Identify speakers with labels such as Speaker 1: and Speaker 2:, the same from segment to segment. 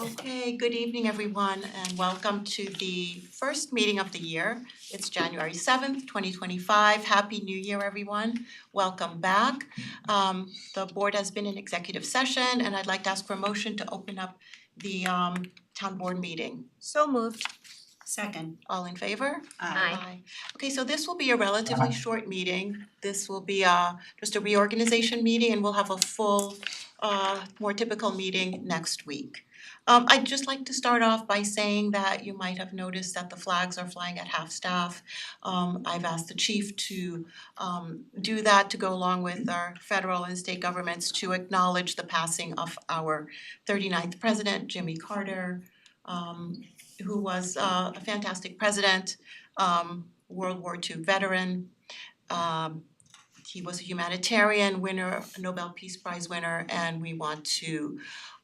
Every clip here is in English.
Speaker 1: Okay, good evening, everyone, and welcome to the first meeting of the year. It's January 7th, 2025. Happy New Year, everyone. Welcome back. The board has been in executive session, and I'd like to ask for a motion to open up the town board meeting.
Speaker 2: So moved.
Speaker 3: Second.
Speaker 1: All in favor?
Speaker 2: Aye.
Speaker 1: Okay, so this will be a relatively short meeting. This will be just a reorganization meeting, and we'll have a full more typical meeting next week. I'd just like to start off by saying that you might have noticed that the flags are flying at half-staff. I've asked the chief to do that to go along with our federal and state governments to acknowledge the passing of our 39th president, Jimmy Carter, who was a fantastic president, World War II veteran. He was a humanitarian winner, a Nobel Peace Prize winner, and we want to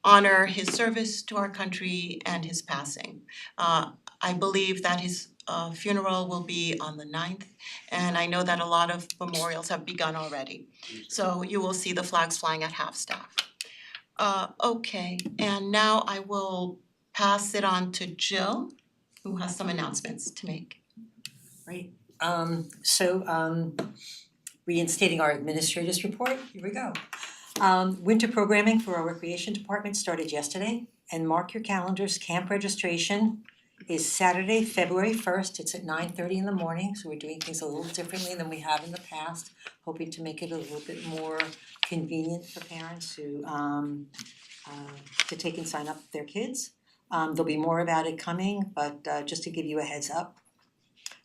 Speaker 1: honor his service to our country and his passing. I believe that his funeral will be on the 9th, and I know that a lot of memorials have begun already. So you will see the flags flying at half-staff. Okay, and now I will pass it on to Jill, who has some announcements to make.
Speaker 3: Right. Reinstating our administrator's report, here we go. Winter programming for our recreation department started yesterday, and mark your calendars, camp registration is Saturday, February 1st. It's at 9:30 in the morning, so we're doing things a little differently than we have in the past, hoping to make it a little bit more convenient for parents to take and sign up their kids. There'll be more about it coming, but just to give you a heads up.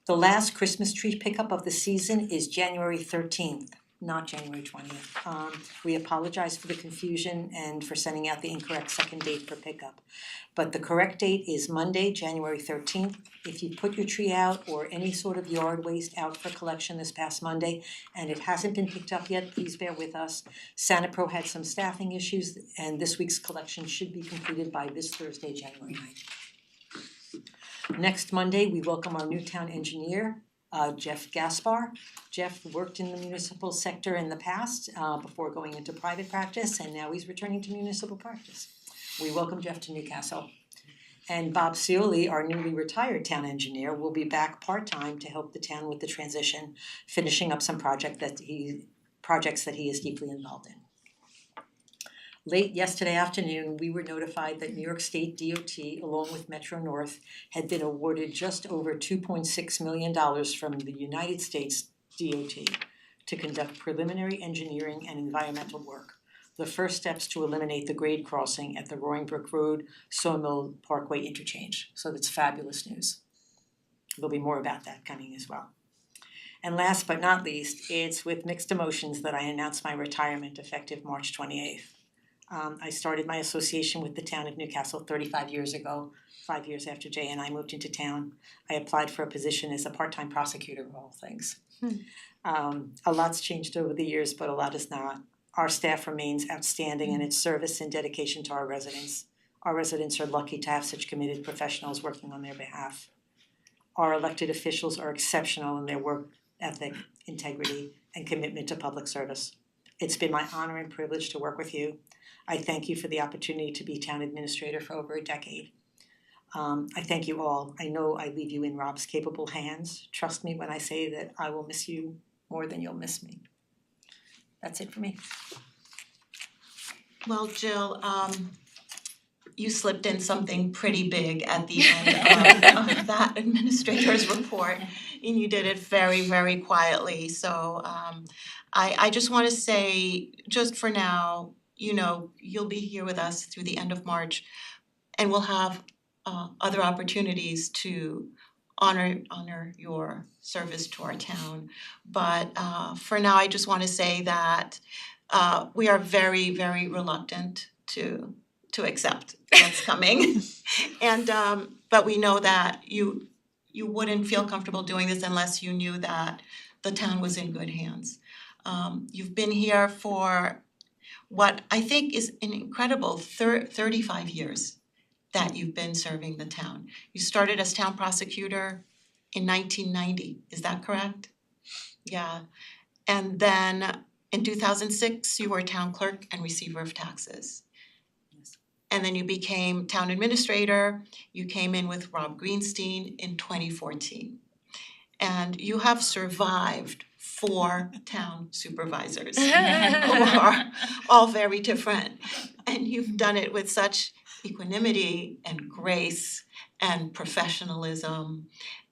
Speaker 3: The last Christmas tree pickup of the season is January 13th, not January 20th. We apologize for the confusion and for sending out the incorrect second date for pickup. But the correct date is Monday, January 13th. If you put your tree out or any sort of yard waste out for collection this past Monday and it hasn't been picked up yet, please bear with us. SantaPro had some staffing issues and this week's collection should be completed by this Thursday, January 9th. Next Monday, we welcome our new town engineer, Jeff Gaspar. Jeff worked in the municipal sector in the past before going into private practice, and now he's returning to municipal practice. We welcome Jeff to Newcastle. And Bob Cioli, our newly retired town engineer, will be back part-time to help the town with the transition, finishing up some projects that he is deeply involved in. Late yesterday afternoon, we were notified that New York State DOT, along with Metro North, had been awarded just over $2.6 million from the United States DOT to conduct preliminary engineering and environmental work. The first steps to eliminate the grade crossing at the Roaring Brook Road Sawmill Parkway interchange. So that's fabulous news. There'll be more about that coming as well. And last but not least, it's with mixed emotions that I announce my retirement effective March 28th. I started my association with the town of Newcastle 35 years ago, 5 years after Jay and I moved into town. I applied for a position as a part-time prosecutor of all things. A lot's changed over the years, but a lot is not. Our staff remains outstanding in its service and dedication to our residents. Our residents are lucky to have such committed professionals working on their behalf. Our elected officials are exceptional in their work ethic, integrity, and commitment to public service. It's been my honor and privilege to work with you. I thank you for the opportunity to be town administrator for over a decade. I thank you all. I know I leave you in Rob's capable hands. Trust me when I say that I will miss you more than you'll miss me. That's it for me.
Speaker 1: Well, Jill, you slipped in something pretty big at the end of that administrator's report, and you did it very, very quietly. So I just want to say, just for now, you know, you'll be here with us through the end of March, and we'll have other opportunities to honor your service to our town. But for now, I just want to say that we are very, very reluctant to accept what's coming. And but we know that you wouldn't feel comfortable doing this unless you knew that the town was in good hands. You've been here for what I think is an incredible 35 years that you've been serving the town. You started as town prosecutor in 1990, is that correct? Yeah. And then in 2006, you were town clerk and receiver of taxes.
Speaker 3: Yes.
Speaker 1: and then you became town administrator. You came in with Rob Greenstein in 2014. And you have survived 4 town supervisors who are all very different. And you've done it with such equanimity and grace and professionalism.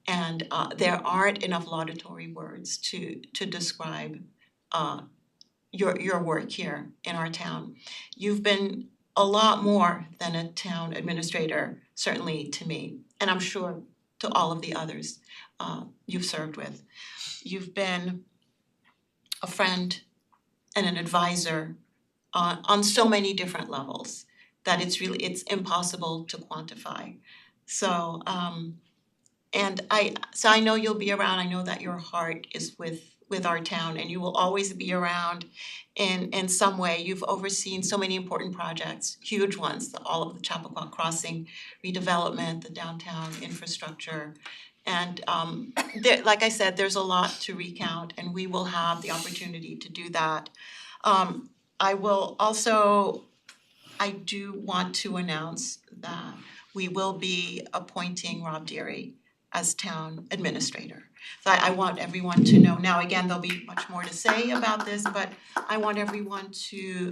Speaker 1: And there aren't enough laudatory words to describe your work here in our town. You've been a lot more than a town administrator, certainly to me, and I'm sure to all of the others you've served with. You've been a friend and an advisor on so many different levels that it's impossible to quantify. So I know you'll be around. I know that your heart is with our town, and you will always be around in some way. You've overseen so many important projects, huge ones, all of the Chappaqua Crossing redevelopment, the downtown infrastructure. And like I said, there's a lot to recount, and we will have the opportunity to do that. I do want to announce that we will be appointing Rob Deary as town administrator. So I want everyone to know. Now, again, there'll be much more to say about this, but I want everyone to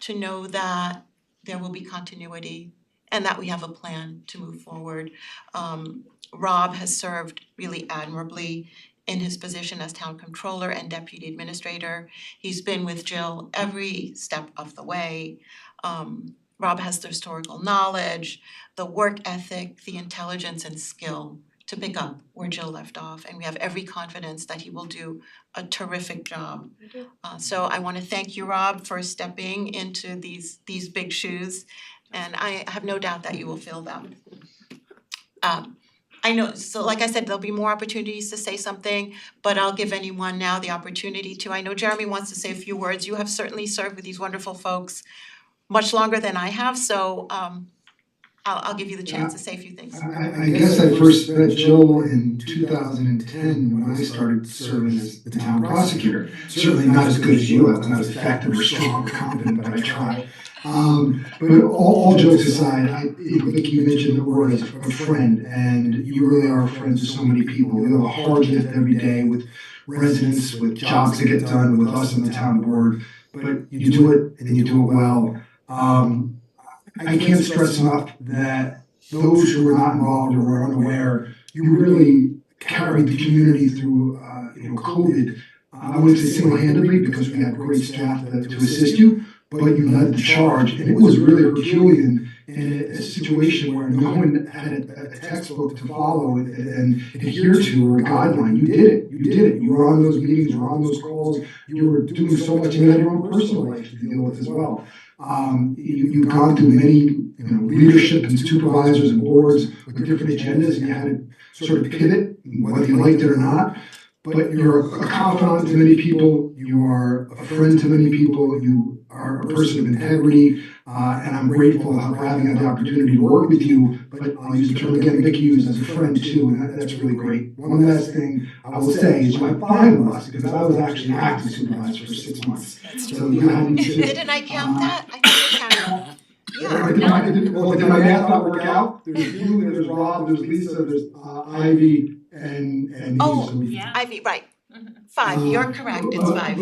Speaker 1: know that there will be continuity and that we have a plan to move forward. Rob has served really admirably in his position as town controller and deputy administrator. He's been with Jill every step of the way. Rob has the historical knowledge, the work ethic, the intelligence and skill to pick up where Jill left off, and we have every confidence that he will do a terrific job. So I want to thank you, Rob, for stepping into these big shoes, and I have no doubt that you will fill them. I know, so like I said, there'll be more opportunities to say something, but I'll give anyone now the opportunity to. I know Jeremy wants to say a few words. You have certainly served with these wonderful folks much longer than I have, so I'll give you the chance to say a few things.
Speaker 2: I guess I first met Jill in 2010 when I started serving as the town prosecutor. Certainly not as good as you. I was not as effective or strong or competent, but I tried. But all jokes aside, Vicky, you mentioned the word as a friend, and you really are friends with so many people. You have a hard lift every day with residents, with jobs to get done, with us on the town board, but you do it and you do it well. I can't stress enough that those who are not involved or are unaware, you really carried the community through COVID. I wouldn't say single-handedly because we had great staff to assist you, but you led the charge, and it was really Herculean in a situation where no one had a textbook to follow and adhere to or a guideline. You did it. You were on those meetings, you were on those calls, you were doing so much, and you had your own personal life to deal with as well. You've gone through many leadership and supervisors and boards with different agendas, and you had to sort of pivot, whether you liked it or not. But you're a confidant to many people, you are a friend to many people, you are a person of integrity, and I'm grateful for having the opportunity to work with you. But I'll use the term again Vicky used as a friend too, and that's really great. One last thing I will say is you had 5 of us because I was actually acting supervisor for 6 months. So you had to.
Speaker 1: Didn't I count that? I think I counted. Yeah.
Speaker 2: Did my math not work out? There's you, there's Rob, there's Lisa, there's Ivy, and me.
Speaker 1: Oh,
Speaker 2: so
Speaker 1: yeah. Ivy, right. 5, you're correct, it's 5.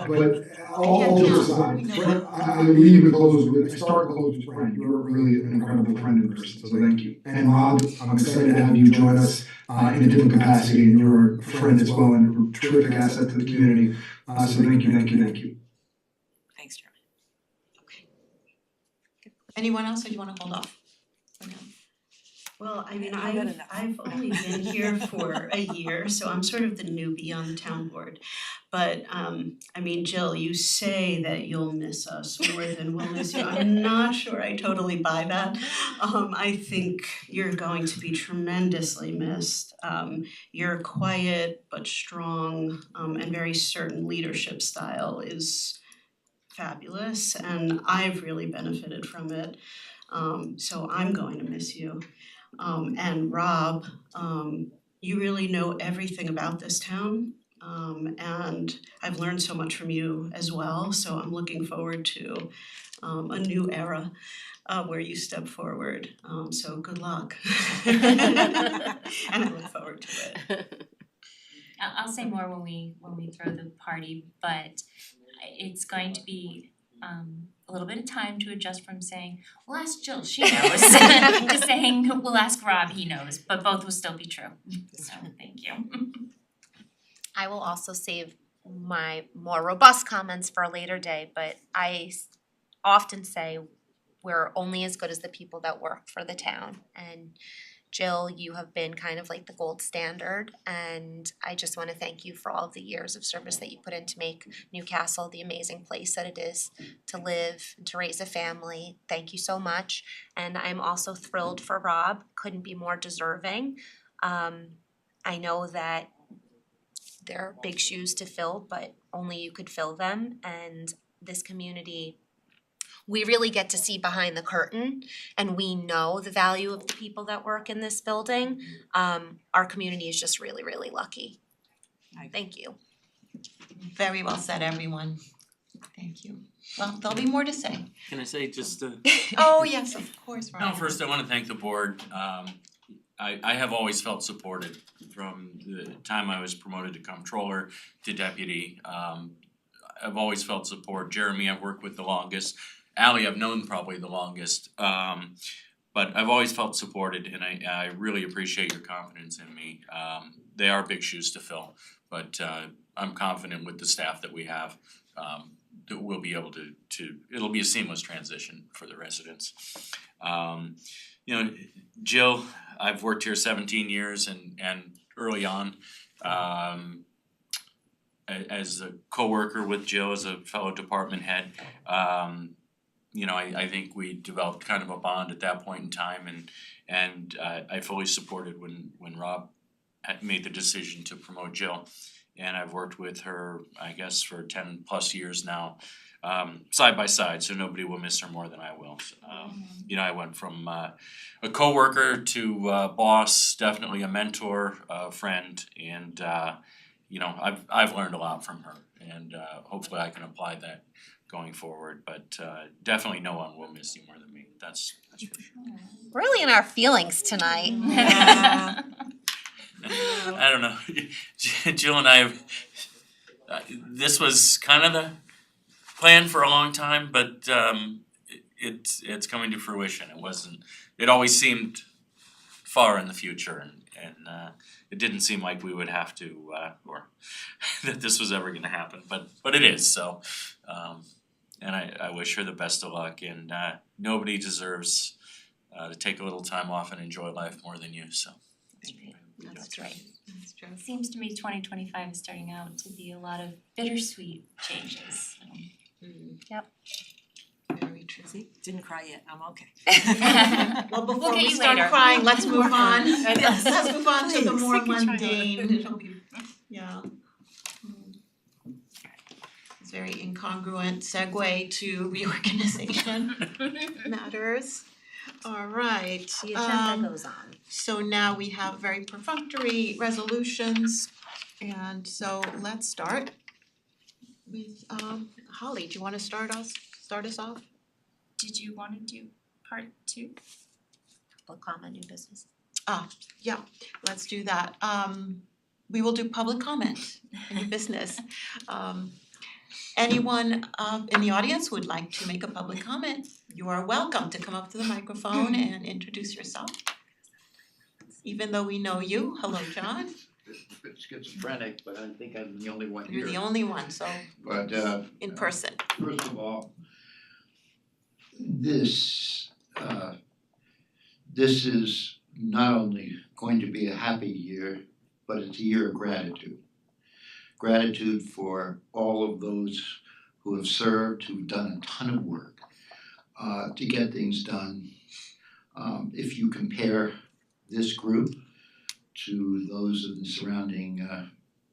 Speaker 2: But all jokes aside, I leave and close with, I start and close with friend. You're really an incredible friend and person, so thank you. And Rob, I'm excited to have you join us in a different capacity, and you're a friend as well and a terrific asset to the community. So thank you.
Speaker 3: Thanks, Jeremy.
Speaker 1: Okay. Anyone else, or do you want to hold off? Okay.
Speaker 4: Well, I mean, I've only been here for a year, so I'm sort of the newbie on the town board. But I mean, Jill, you say that you'll miss us more than we'll miss you. I'm not sure I totally buy that. I think you're going to be tremendously missed. Your quiet but strong and very certain leadership style is fabulous, and I've really benefited from it. So I'm going to miss you. And Rob, you really know everything about this town. And I've learned so much from you as well, so I'm looking forward to a new era where you step forward. So good luck. And I look forward to it.
Speaker 5: I'll say more when we throw the party, but it's going to be a little bit of time to adjust from saying, we'll ask Jill, she knows, to saying, we'll ask Rob, he knows, but both will still be true. So thank you.
Speaker 6: I will also save my more robust comments for a later day, but I often say we're only as good as the people that work for the town. And Jill, you have been kind of like the gold standard, and I just want to thank you for all of the years of service that you put in to make Newcastle the amazing place that it is to live and to raise a family. Thank you so much. And I'm also thrilled for Rob, couldn't be more deserving. I know that there are big shoes to fill, but only you could fill them, and this community, we really get to see behind the curtain, and we know the value of the people that work in this building. Our community is just really, really lucky. Thank you.
Speaker 1: Very well said, everyone. Thank you. Well, there'll be more to say.
Speaker 7: Can I say just
Speaker 1: Oh, yes, of course, Ryan.
Speaker 7: No, first I wanna thank the board. I have always felt supported from the time I was promoted to comptroller to deputy. I've always felt support. Jeremy, I've worked with the longest. Ally, I've known probably the longest. But I've always felt supported, and I really appreciate your confidence in me. They are big shoes to fill, but I'm confident with the staff that we have, that we'll be able to it'll be a seamless transition for the residents. You know, Jill, I've worked here 17 years, and early on, as a coworker with Jill, as a fellow department head, you know, I think we developed kind of a bond at that point in time, and I fully supported when Rob had made the decision to promote Jill. And I've worked with her, I guess, for 10 plus years now, side by side, so nobody will miss her more than I will. You know, I went from a coworker to boss, definitely a mentor, a friend, and you know, I've learned a lot from her, and hopefully I can apply that going forward. But definitely no one will miss you more than me. That's for sure.
Speaker 6: Really in our feelings tonight.
Speaker 1: Yeah.
Speaker 7: I don't know. Jill and I have, this was kind of the plan for a long time, but it's coming to fruition. It always seemed far in the future, and it didn't seem like we would have to or that this was ever gonna happen, but it is, so and I wish her the best of luck, and nobody deserves to take a little time off and enjoy life more than you, so.
Speaker 1: That's right. That's true.
Speaker 5: It seems to me 2025 is starting out to be a lot of bittersweet changes.
Speaker 6: Yep.
Speaker 1: Very true.
Speaker 3: See, didn't cry yet, I'm okay.
Speaker 1: Well, before
Speaker 5: We'll get
Speaker 1: we
Speaker 5: you
Speaker 1: start
Speaker 5: later.
Speaker 1: crying, let's move on.
Speaker 3: Yes.
Speaker 1: Let's move on to the
Speaker 3: Please,
Speaker 1: more
Speaker 3: we can try
Speaker 1: mundane,
Speaker 3: harder.
Speaker 1: it'll be, yeah. It's very incongruent segue to reorganization matters. All right,
Speaker 6: The agenda goes on.
Speaker 1: so now we have very perfunctory resolutions, and so let's start with Holly, do you wanna start us off?
Speaker 5: Did you wanna do part 2?
Speaker 6: Public comment, new business.
Speaker 1: Yeah, let's do that. We will do public comment, any business. Anyone in the audience who would like to make a public comment, you are welcome to come up to the microphone and introduce yourself. Even though we know you, hello, John,
Speaker 8: It's schizophrenic, but I think I'm the only one here.
Speaker 1: you're the only one, so
Speaker 8: But
Speaker 1: in person.
Speaker 8: first of all, this is not only going to be a happy year, but it's a year of gratitude. Gratitude for all of those who have served, who've done a ton of work to get things done. If you compare this group to those in the surrounding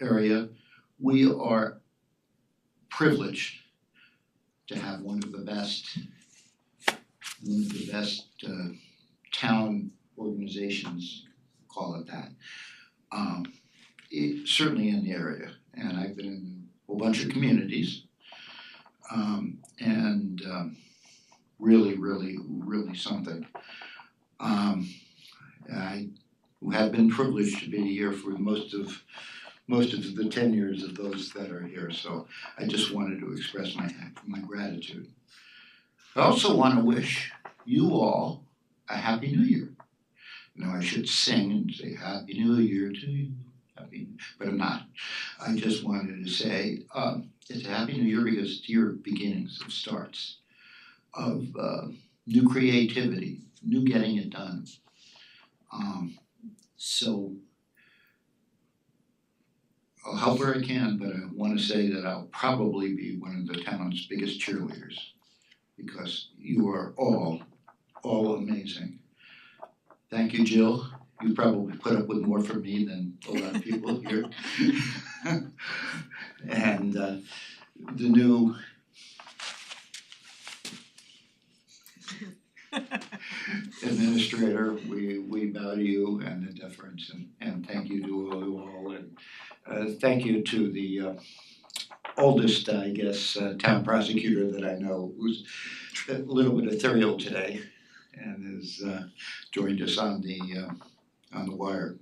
Speaker 8: area, we are privileged to have one of the best town organizations, call it that, certainly in the area, and I've been in a whole bunch of communities. Really something. I have been privileged to be here for most of the tenures of those that are here, so I just wanted to express my gratitude. I also want to wish you all a Happy New Year. Now I should sing and say Happy New Year to you, but I'm not. I just wanted to say it's a Happy New Year because it's your beginnings of starts, of new creativity, new getting it done. So I'll help where I can, but I want to say that I'll probably be one of the town's biggest cheerleaders because you are all amazing. Thank you, Jill. You probably put up with more from me than a lot of people here. And the new administrator, we bow to you and the deference and thank you to you all and thank you to the oldest, I guess, town prosecutor that I know, who's a little bit ethereal today and has joined us on the wire.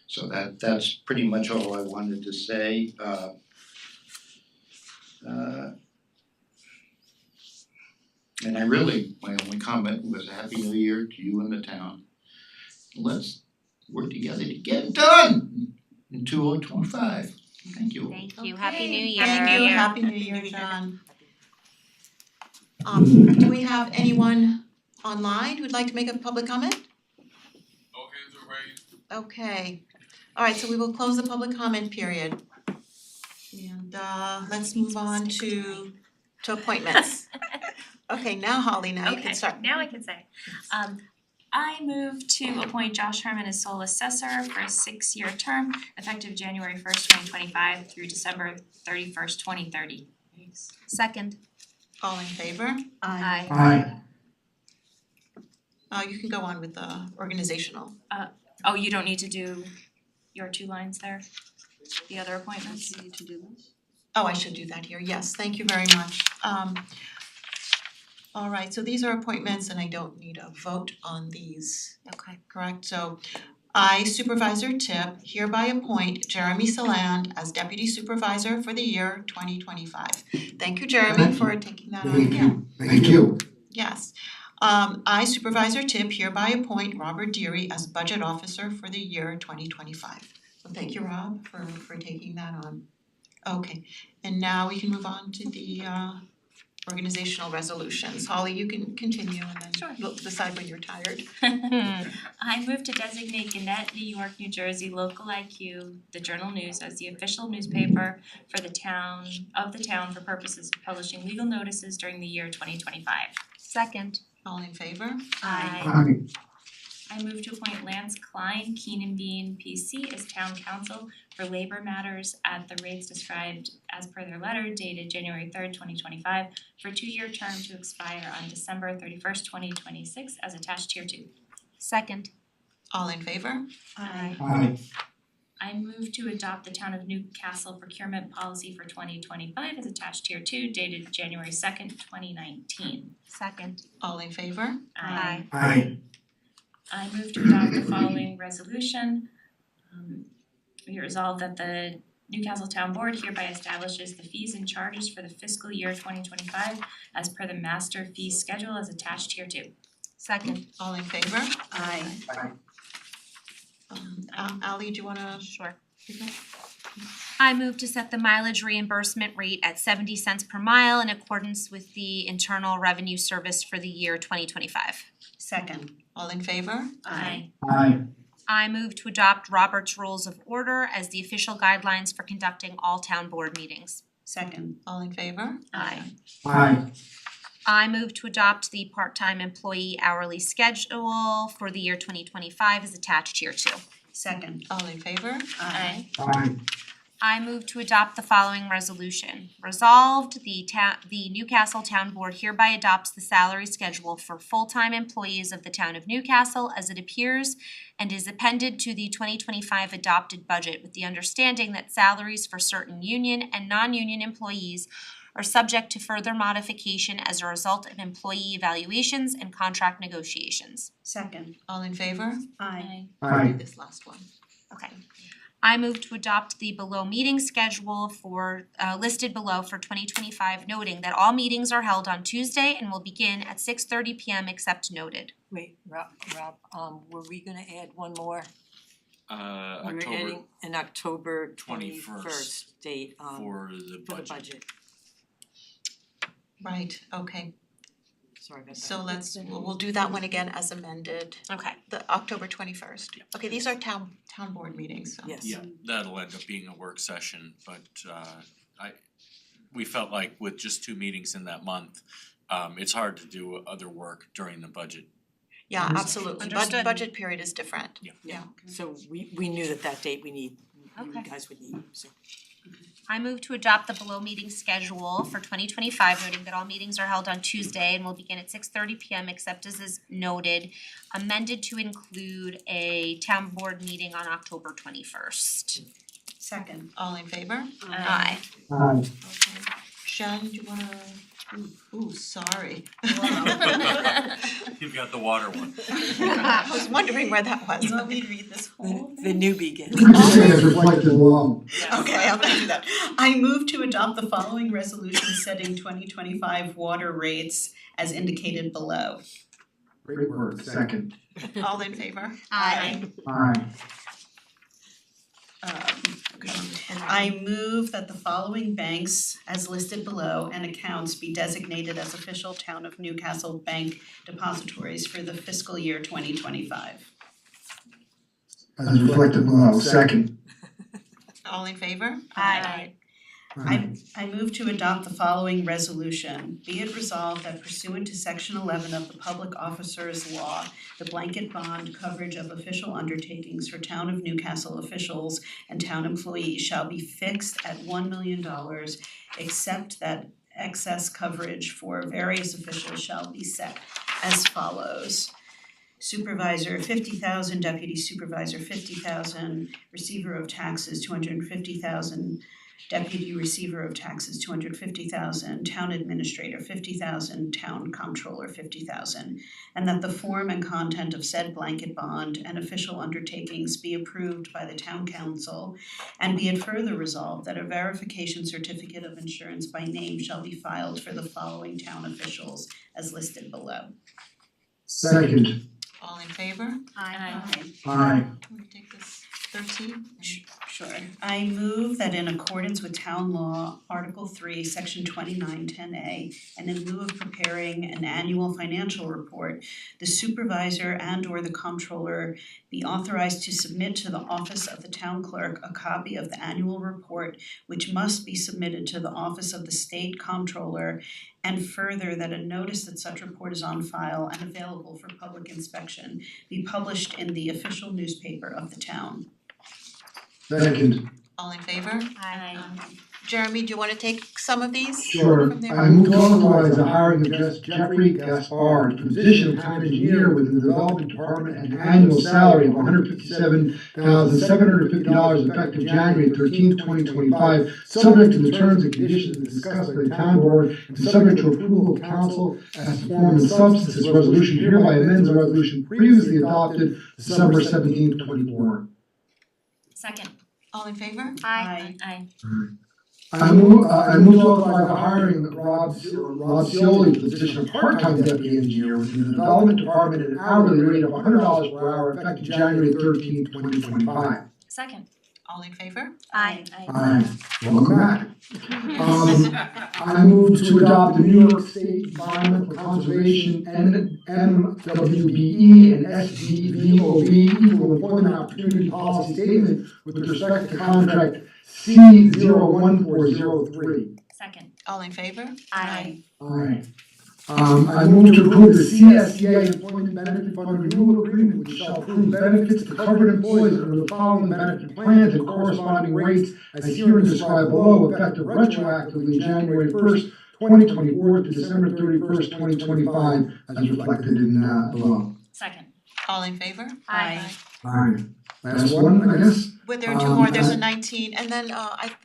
Speaker 8: So that's pretty much all I wanted to say. And my only comment was a Happy New Year to you and the town. Let's work together to get it done in 2025. Thank you.
Speaker 6: Thank you, Happy New Year.
Speaker 1: Thank you, Happy New Year, John. Do we have anyone online who'd like to make a public comment?
Speaker 9: No hands are raised.
Speaker 1: Okay, alright, so we will close the public comment period. And let's move on to appointments. Okay, now Holly, now you can start.
Speaker 5: Okay, now I can say. I move to appoint Josh Herman as sole assessor for a 6-year term effective January 1st, 2025 through December 31st, 2030.
Speaker 6: Second.
Speaker 1: All in favor?
Speaker 3: Aye.
Speaker 1: You can go on with the organizational.
Speaker 5: Oh, you don't need to do your 2 lines there? The other appointments?
Speaker 3: You need to do this?
Speaker 1: Oh, I should do that here, yes, thank you very much. Alright, so these are appointments and I don't need a vote on these,
Speaker 6: Okay.
Speaker 1: correct? So I, Supervisor Tip, hereby appoint Jeremy Saland as Deputy Supervisor for the year 2025. Thank you, Jeremy, for taking that on again.
Speaker 2: Thank you.
Speaker 1: Yes. I, Supervisor Tip, hereby appoint Robert Deary as Budget Officer for the year 2025. So thank you, Rob, for taking that on. Okay, and now we can move on to the organizational resolutions. Holly, you can continue and then
Speaker 5: Sure.
Speaker 1: you'll decide when you're tired.
Speaker 5: I move to designate Gannett, New York, New Jersey, Local IQ, the Journal News as the official newspaper for the town for purposes of publishing legal notices during the year 2025.
Speaker 6: Second.
Speaker 1: All in favor?
Speaker 2: Aye.
Speaker 5: I move to appoint Lance Klein, Keenan Bean, PC as town council for labor matters at the rates described as per their letter dated January 3rd, 2025 for a 2-year term to expire on December 31st, 2026 as attached here 2.
Speaker 6: Second.
Speaker 1: All in favor?
Speaker 2: Aye.
Speaker 5: I move to adopt the Town of Newcastle procurement policy for 2025 as attached here 2 dated January 2nd, 2019.
Speaker 6: Second.
Speaker 1: All in favor?
Speaker 6: Aye.
Speaker 2: Aye.
Speaker 5: I move to adopt the following resolution. Be it resolved that the Newcastle Town Board hereby establishes the fees and charges for the fiscal year 2025 as per the master fee schedule as attached here 2.
Speaker 6: Second.
Speaker 1: All in favor?
Speaker 3: Aye.
Speaker 1: Ally, do you wanna?
Speaker 6: Sure.
Speaker 1: do that?
Speaker 6: I move to set the mileage reimbursement rate at 70 cents per mile in accordance with the Internal Revenue Service for the year 2025.
Speaker 4: Second.
Speaker 1: All in favor?
Speaker 5: Aye.
Speaker 2: Aye.
Speaker 6: I move to adopt Robert's Rules of Order as the official guidelines for conducting all town board meetings.
Speaker 4: Second.
Speaker 1: All in favor?
Speaker 5: Aye.
Speaker 2: Aye.
Speaker 6: I move to adopt the part-time employee hourly schedule for the year 2025 as attached here 2.
Speaker 4: Second.
Speaker 1: All in favor?
Speaker 5: Aye.
Speaker 2: Aye.
Speaker 6: I move to adopt the following resolution. Resolved, the Newcastle Town Board hereby adopts the salary schedule for full-time employees of the town of Newcastle as it appears and is appended to the 2025 adopted budget with the understanding that salaries for certain union and non-union employees are subject to further modification as a result of employee evaluations and contract negotiations.
Speaker 4: Second.
Speaker 1: All in favor?
Speaker 4: Aye.
Speaker 1: I'll do this last one.
Speaker 6: Okay. I move to adopt the below meeting schedule for listed below for 2025, noting that all meetings are held on Tuesday and will begin at 6:30 p.m. except noted.
Speaker 3: Wait, Rob, were we gonna add one more? We were
Speaker 7: October
Speaker 3: adding an October
Speaker 7: 21st
Speaker 3: 21st date
Speaker 7: for the
Speaker 3: for the
Speaker 7: budget.
Speaker 3: budget.
Speaker 1: Right, okay,
Speaker 3: Sorry about that.
Speaker 1: so we'll do that one again as amended,
Speaker 6: Okay.
Speaker 1: the October 21st. Okay, these are town board meetings, so.
Speaker 3: Yes.
Speaker 7: Yeah, that'll end up being a work session, but we felt like with just 2 meetings in that month, it's hard to do other work during the budget.
Speaker 1: Yeah, absolutely,
Speaker 6: Understood.
Speaker 1: budget period is different.
Speaker 7: Yeah.
Speaker 3: So we knew that date you
Speaker 6: Okay.
Speaker 3: guys would need, so.
Speaker 6: I move to adopt the below meeting schedule for 2025, noting that all meetings are held on Tuesday and will begin at 6:30 p.m. except as is noted, amended to include a town board meeting on October 21st.
Speaker 4: Second.
Speaker 1: All in favor?
Speaker 6: Aye.
Speaker 1: Okay. Jen, do you wanna, ooh, sorry.
Speaker 7: You've got the water one.
Speaker 1: I was wondering where that was. Let me read this whole
Speaker 3: The newbie gets.
Speaker 2: You can just say as reflected below.
Speaker 1: Okay, I'm gonna do that.
Speaker 4: I move to adopt the following resolution setting 2025 water rates as indicated below.
Speaker 2: Great work, second.
Speaker 1: All in favor?
Speaker 6: Aye.
Speaker 2: Aye.
Speaker 4: I move that the following banks as listed below and accounts be designated as official town of Newcastle bank depositories for the fiscal year 2025.
Speaker 2: As reflected below, second.
Speaker 1: All in favor?
Speaker 6: Aye.
Speaker 4: I move to adopt the following resolution. Be it resolved that pursuant to section 11 of the Public Officers Law, the blanket bond coverage of official undertakings for town of Newcastle officials and town employees shall be fixed at $1 million, except that excess coverage for various officials shall be set as follows. Supervisor 50,000, deputy supervisor 50,000, receiver of taxes 250,000, deputy receiver of taxes 250,000, town administrator 50,000, town comptroller 50,000, and that the form and content of said blanket bond and official undertakings be approved by the town council, and be it further resolved that a verification certificate of insurance by name shall be filed for the following town officials as listed below.
Speaker 2: Second.
Speaker 1: All in favor?
Speaker 6: Aye.
Speaker 2: Aye.
Speaker 1: Can we take this 13?
Speaker 4: Sure. I move that in accordance with town law, Article 3, Section 2910A, and in lieu of preparing an annual financial report, the supervisor and or the comptroller be authorized to submit to the office of the town clerk a copy of the annual report, which must be submitted to the office of the state comptroller, and further that a notice that such report is on file and available for public inspection be published in the official newspaper of the town.
Speaker 2: Second.
Speaker 1: All in favor?
Speaker 6: Aye.
Speaker 1: Jeremy, do you wanna take some of these?
Speaker 2: Sure.
Speaker 1: From there?
Speaker 2: I move to authorize the hiring of Jeffrey Gaspar to the position of town engineer within the development department at an annual salary of $157,750 effective January 13th, 2025, subject to the terms and conditions discussed by the town board and subject to approval of council as to form and substance. This resolution hereby amends a resolution previously adopted December 17th, 2024.
Speaker 5: Second.
Speaker 1: All in favor?
Speaker 6: Aye.
Speaker 5: Aye.
Speaker 2: I move to authorize the hiring of Rob Cioli to the position of part-time deputy engineer within the development department at an hourly rate of $100 per hour effective January 13th, 2025.
Speaker 5: Second.
Speaker 1: All in favor?
Speaker 6: Aye.
Speaker 2: Aye. Welcome back. I move to adopt the New York State Environmental Conservation NMWBE and SDVOB Equal Employment Opportunity Policy Statement with respect to contract C01403.
Speaker 5: Second.
Speaker 1: All in favor?
Speaker 6: Aye.
Speaker 2: Aye. I move to approve the CSEA Employment Benefit Fund Renewal Agreement, which shall approve benefits to covered employees under the following benefit plans and corresponding rates as herein described below, effective retroactively January 1st, 2024 to December 31st, 2025, as reflected in below.
Speaker 5: Second.
Speaker 1: All in favor?
Speaker 6: Aye.
Speaker 2: Alright, last one, I guess.
Speaker 1: But there are two more, there's a
Speaker 2: I-
Speaker 1: 19, and then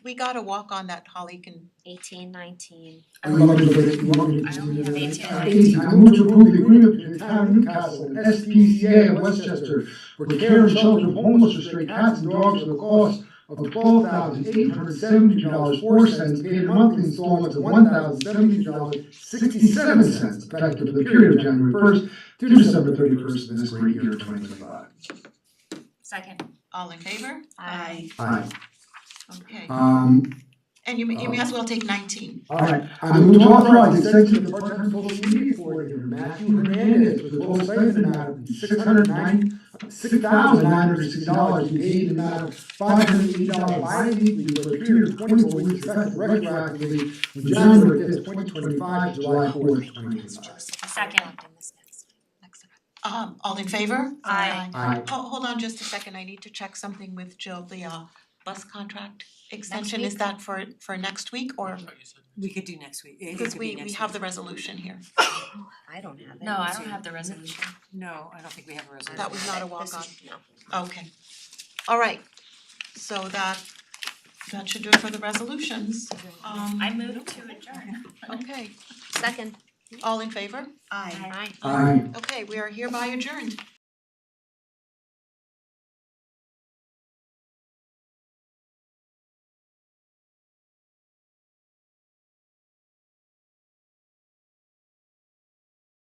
Speaker 1: we gotta walk on that, Holly can,
Speaker 6: 18, 19.
Speaker 2: You want me to put it, you want me to?
Speaker 5: I only have 18.
Speaker 2: 18, I move to approve the agreement between the town of Newcastle and SPCA of Westchester for the care and shelter of homeless or stray cats and dogs for the cost of $12,872.04 paid in monthly installments of $1,072.67 effective for the period of January 1st to December 31st of this great year 2025.
Speaker 5: Second.
Speaker 1: all in favor?
Speaker 6: Aye.
Speaker 2: Aye.
Speaker 1: Okay,
Speaker 2: Um,
Speaker 1: and you may as well take 19.
Speaker 2: Alright, I move to authorize the extension of the part-time social media coordinator Matthew Hernandez with a total stipend amount of $6,960 to be paid in the amount of $580 bi-weekly for a period of 24 weeks effective retroactively from January 5th, 2025 to July 4th, 2025.
Speaker 5: Second.
Speaker 1: All in favor?
Speaker 5: Aye.
Speaker 2: Aye.
Speaker 1: Hold on just a second, I need to check something with Jill, the bus contract extension, is
Speaker 6: week?
Speaker 1: that for next week or?
Speaker 3: We could do next week. It
Speaker 1: Because
Speaker 3: could be
Speaker 1: we
Speaker 3: next
Speaker 1: have the
Speaker 3: week.
Speaker 1: resolution here,
Speaker 6: I don't have it.
Speaker 5: No, I don't have the resolution.
Speaker 3: No, I don't think we have a resolution.
Speaker 1: that was not a
Speaker 6: This
Speaker 1: walk-on.
Speaker 6: is- No.
Speaker 1: Okay, all right, so that should do it for the resolutions.
Speaker 5: I move to adjourn.
Speaker 1: Okay,
Speaker 6: Second.
Speaker 1: all in favor?
Speaker 4: Aye.
Speaker 6: Aye.
Speaker 2: Aye.
Speaker 1: Okay, we are hereby adjourned.